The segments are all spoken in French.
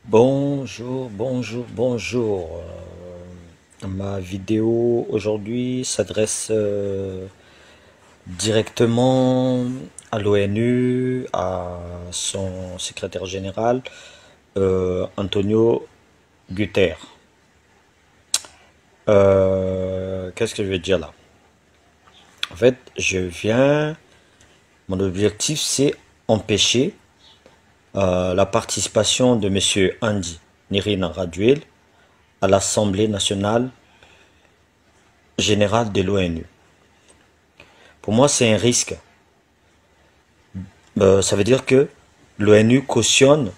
Bonjour, bonjour, bonjour. Ma vidéo aujourd'hui s'adresse directement à l'ONU, à son secrétaire général, Antonio Guterres. Qu'est-ce que je veux dire là? En fait, mon objectif c'est empêcher la participation de Monsieur Andy Nirina Raduel à l'Assemblée nationale générale de l'ONU. Pour moi, c'est un risque. Ça veut dire que l'ONU cautionne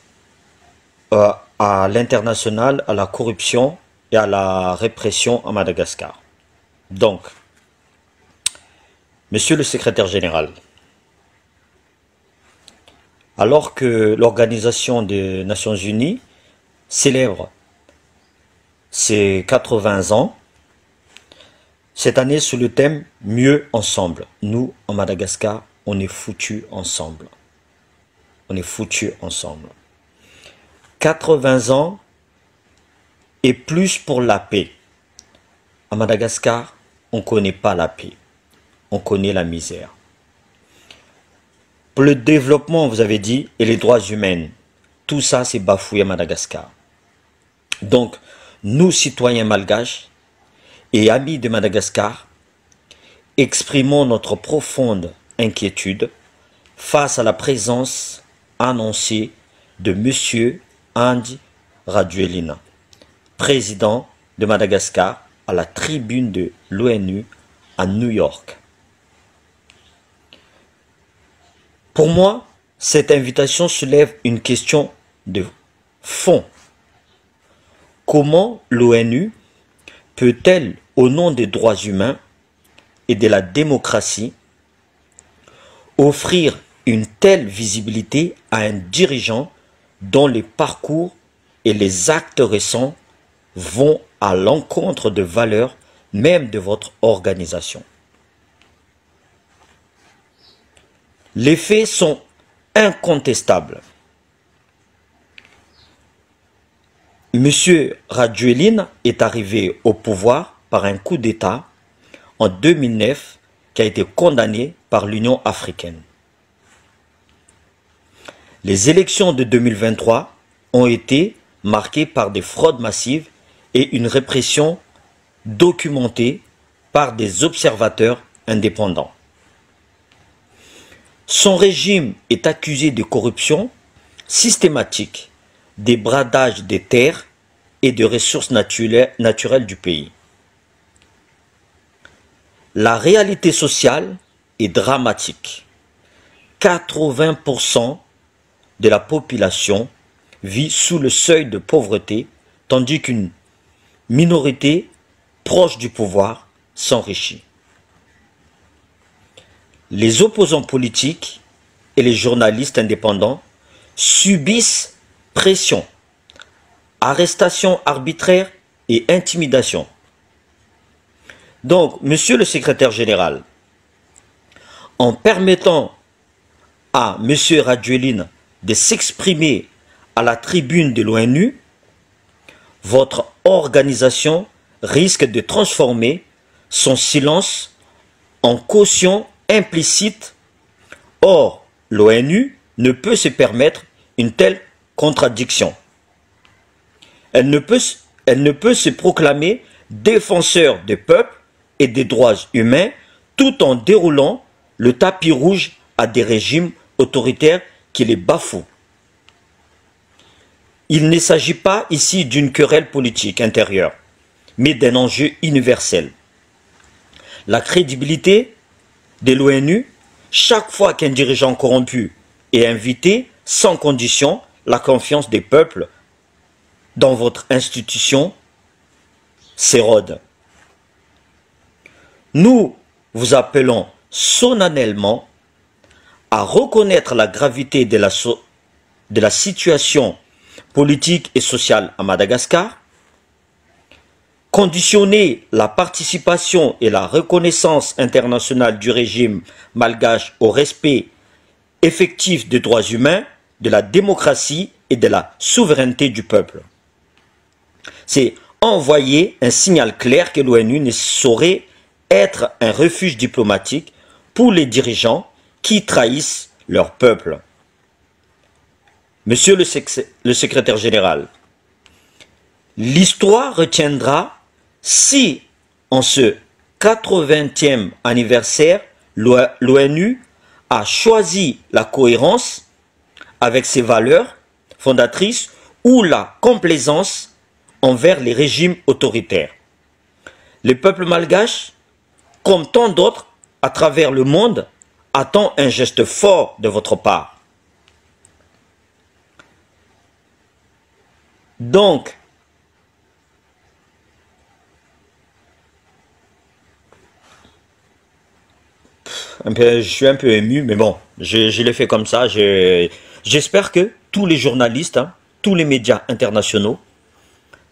à l'international, à la corruption et à la répression à Madagascar. Donc, Monsieur le secrétaire général, alors que l'Organisation des Nations Unies célèbre ses 80 ans, cette année sous le thème Mieux ensemble. Nous, en Madagascar, on est foutus ensemble. On est foutus ensemble. 80 ans et plus pour la paix. À Madagascar, on ne connaît pas la paix. On connaît la misère. Pour le développement, vous avez dit, et les droits humains, tout ça, c'est bafoué à Madagascar. Donc, nous, citoyens malgaches et amis de Madagascar, exprimons notre profonde inquiétude face à la présence annoncée de M. Andy Rajoelina, président de Madagascar, à la tribune de l'ONU à New York. Pour moi, cette invitation soulève une question de fond. Comment l'ONU peut-elle, au nom des droits humains et de la démocratie, offrir une telle visibilité à un dirigeant dont les parcours et les actes récents vont à l'encontre de valeurs même de votre organisation? Les faits sont incontestables. Monsieur Rajoelina est arrivé au pouvoir par un coup d'État en 2009 qui a été condamné par l'Union africaine. Les élections de 2023 ont été marquées par des fraudes massives et une répression documentée par des observateurs indépendants. Son régime est accusé de corruption systématique, des bradages des terres et de ressources naturelles du pays. La réalité sociale est dramatique. 80% de la population vit sous le seuil de pauvreté, tandis qu'une minorité proche du pouvoir s'enrichit. Les opposants politiques et les journalistes indépendants subissent pression, arrestations arbitraires et intimidation. Donc, monsieur le secrétaire général, en permettant à monsieur Rajoelina de s'exprimer à la tribune de l'ONU, votre organisation risque de transformer son silence en caution implicite. Or, l'ONU ne peut se permettre une telle contradiction. Elle ne peut se proclamer défenseur des peuples et des droits humains tout en déroulant le tapis rouge à des régimes autoritaires qui les bafouent. Il ne s'agit pas ici d'une querelle politique intérieure, mais d'un enjeu universel. La crédibilité de l'ONU, chaque fois qu'un dirigeant corrompu est invité, sans condition, la confiance des peuples dans votre institution s'érode. Nous vous appelons solennellement à reconnaître la gravité de la situation politique et sociale à Madagascar, conditionner la participation et la reconnaissance internationale du régime malgache au respect effectif des droits humains, de la démocratie et de la souveraineté du peuple. C'est envoyer un signal clair que l'ONU ne saurait être un refuge diplomatique pour les dirigeants qui trahissent leur peuple. Monsieur le secrétaire général, l'histoire retiendra si, en ce 80e anniversaire, l'ONU a choisi la cohérence avec ses valeurs fondatrices ou la complaisance envers les régimes autoritaires. Le peuple malgache, comme tant d'autres à travers le monde, attend un geste fort de votre part. Donc, je suis un peu ému, mais bon, je l'ai fait comme ça. J'espère que tous les journalistes, hein, tous les médias internationaux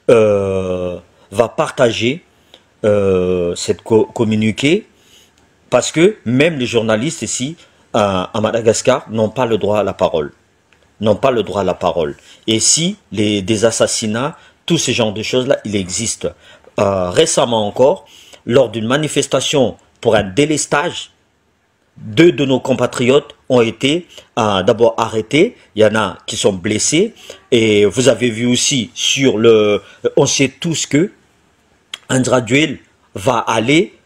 va partager cette communiqué, parce que même les journalistes ici à Madagascar n'ont pas le droit à la parole. N'ont pas le droit à la parole. Et si des assassinats, tous ces genres de choses-là, il existe. Récemment encore, lors d'une manifestation pour un délestage, 2 de nos compatriotes ont été d'abord arrêtés. Il y en a qui sont blessés. Et vous avez vu aussi sur le... On sait tous que Andra Duel va aller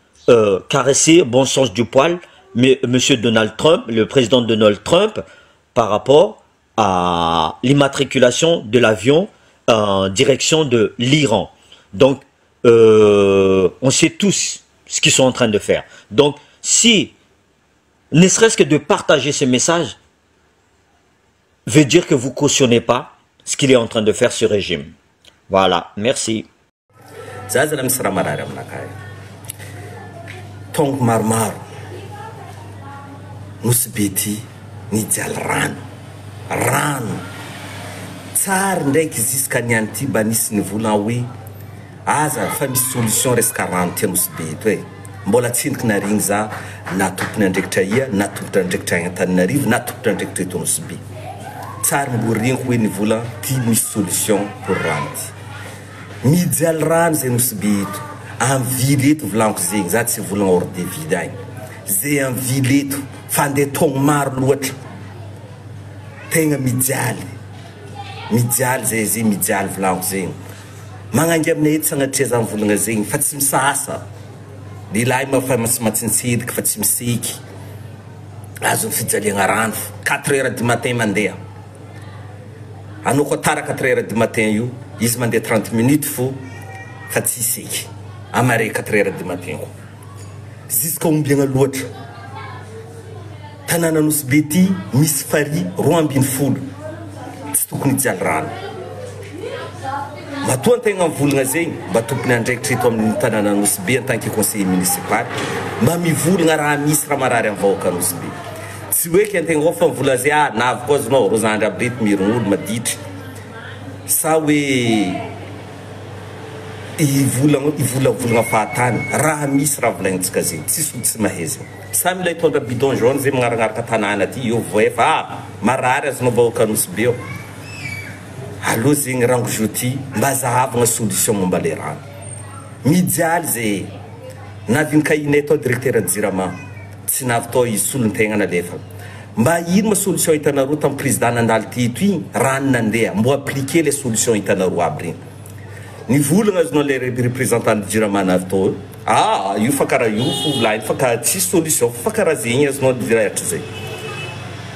caresser bon sens du poil Monsieur Donald Trump, le président Donald Trump, par rapport à l'immatriculation de l'avion en direction de l'Iran. Donc, on sait tous ce qu'ils sont en train de faire. Donc, si, ne serait-ce que de partager ce message, veut dire que vous ne cautionnez pas ce qu'il est en train de faire ce régime. Voilà, merci. Rano tsary ndraiky ziska niany ty mba nisy ny volan hoe aza fa misy solution resaka rano ty Nosy be eto e mbola tsindriky narigny za na tompony andraikitra ia na tompony andraikitra Antananarivo na tompony andraikitra eto Nosy be tsary mbo regniko hoe ny volan ty misy solution pour rano ty mijaly rano zay Nosy be eto am'vily eto volaniko zegny za tsy volagna hors de vide agny zay am'vily eto fandeha togno maro loatra tegna mijaly zay mijaly volaniko zegny magnangy aminay eto sagnatria za mivolagna zegny fa tsy misasa lehilahy mafa matsimatsinsediky fa tsy miseky azo fijaliagna rano 4 heures du matin mandeha anao koa tara 4 heures du matin io izy mandeha 30 minutes fo fa tsy iseky amare 4 heures du matin koa ziska ombiagna loatra tanàna Nosy be ty misy fary 2.20 tsy tokony hijaly rano matoa antegna mivolagna zegny mba tompony andraikitra eto amin'ny tanàna Nosy be en tant que conseiller municipal mba mivolagna raha misy raha marary amin'ny vahoaka Nosy be tsy hoe ke antegna fa mivolagna zay navy koa azonao rozandry aby reto mirogno maditry sa hoe ivolagna fahatany raha misy raha volagnintsika zegny tsisy tsy mahaizy samy ilay tondra bidon jaune zay magnaranaraka tanàna ty io voefa marary azonao vahoaka Nosy be eo allo zegny rango joti mba zahavagna solution momba le rano mijaly zay navy kahiny atao directeur Jirama tsy navy tao izy solontegna nalefa mba ino ma solution hitanareo tamin'ny président nandaly teto igny rano nandeha mbo appliquer les solutions hitanareo aby regny ny volagna azonao le représentant Jirama navy tao io fa karaha io fo volainy fa ka tsisy solution fa karaha zegny azonao direhatra zay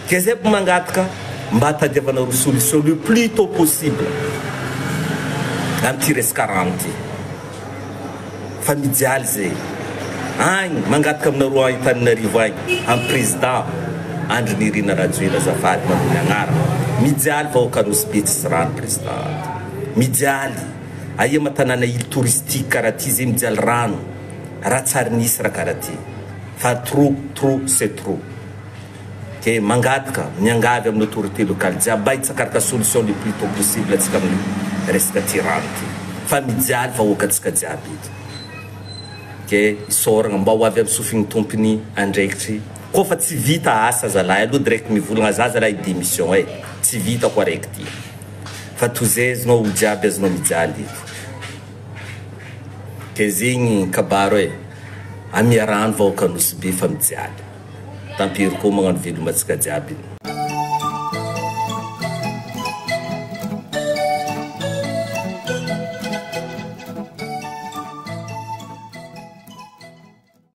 ke zay mbo mangataka mba tadiavanareo solution le plus tôt possible am'ty resaka rano ty fa mijaly zay agny mangataka aminareo Antananarivo agny amin'ny président Andry Nirina Rajoelina azafady manony agnara mijaly vahoaka Nosy be tsisy rano président mijaly aia matanàna île touristique karaha ty zay mijaly rano raha tsary nisy raha karaha ty fa trop c'est trop ke mangataka miangavy amin'ny autorité locale jiaby mba hitsakaraka solution le plus tôt possible atsika amin'ny resaka ty rano ty fa mijaly vahoaka atsika jiaby eto ke isoragna mba ho avy amin'ny sofiny tompony andraikitry koa fa tsy vita asa zalahy aloha direct mivolagna za zalahy démission tsy vita koa araiky ty fa tozezonao ho jiaby azonao mijaly ke zegny kabaro e amia rano vahoaka Nosy Be fa mijaly tampiry koa magnano velomatsika jiaby